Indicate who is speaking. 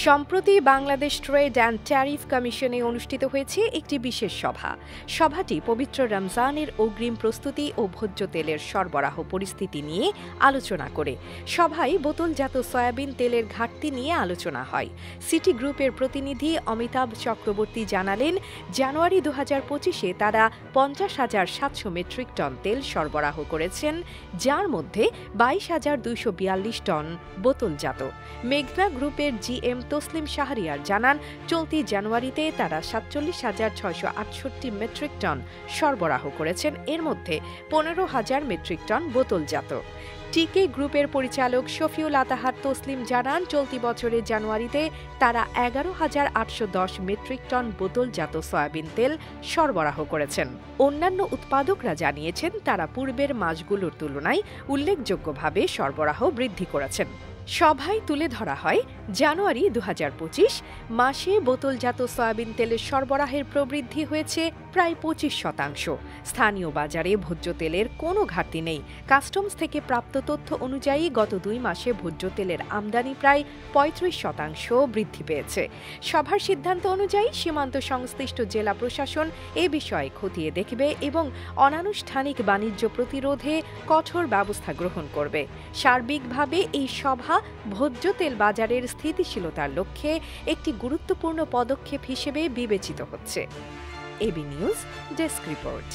Speaker 1: সম্প্রতি Bangladesh trade and tariff কমিশনে অনুষ্ঠিত হয়েছে একটি বিশেষ সভা। সভাটি পবিত্র রমজানের অগ্রিম প্রস্তুতি ও ভোজ্য তেলের সরবরাহ পরিস্থিতি নিয়ে আলোচনা করে। সভায় বোতলজাত সয়াবিন তেলের ঘাটতি নিয়ে আলোচনা হয়। সিটি গ্রুপের প্রতিনিধি অমিতাভ চক্রবর্তী জানালেন, জানুয়ারি 2025-এ তারা 50,700 মেট্রিক টন তেল সরবরাহ করেছেন, যার মধ্যে 22,242 টন বোতলজাত। মেঘনা গ্রুপের জিএম তসলিম শাহরিয়ার জানান, চলতি জানুয়ারিতে তারা 47,668 মেট্রিক টন সরবরাহ করেছেন, এর মধ্যে 15,000 মেট্রিক টন বোতলজাত। টিকে গ্রুপের পরিচালক শফিউল আতাহার তসলিম জানান, চলতি বছরের জানুয়ারিতে তারা 11,810 মেট্রিক টন বোতলজাত সয়াবিন তেল সরবরাহ করেছেন। অন্যান্য উৎপাদকরা জানিয়েছেন, তারা পূর্বের মাসগুলোর তুলনায় উল্লেখযোগ্যভাবে সরবরাহ বৃদ্ধি করেছেন। সভায় তুলে ধরা হয়, জানুয়ারি 2025 মাসে বোতলজাত সয়াবিন তেলের সরবরাহের প্রবৃদ্ধি হয়েছে প্রায় 25%। স্থানীয় বাজারে ভোজ্য তেলের কোনো ঘাটতি নেই। কাস্টমস থেকে প্রাপ্ত তথ্য অনুযায়ী গত 2 মাসে ভোজ্য তেলের আমদানি প্রায় 35% বৃদ্ধি পেয়েছে। সভার সিদ্ধান্ত অনুযায়ী সীমান্ত সংশ্লিষ্ট জেলা প্রশাসন এ বিষয়ে খতিয়ে দেখবে এবং অনানুষ্ঠানিক বাণিজ্য প্রতিরোধে কঠোর ব্যবস্থা গ্রহণ করবে। সার্বিকভাবে এই সভা ভোজ্য তেল বাজারের স্থিতিশীলতার লক্ষ্যে একটি গুরুত্বপূর্ণ পদক্ষেপ হিসেবে বিবেচিত হচ্ছে। AB news desk report.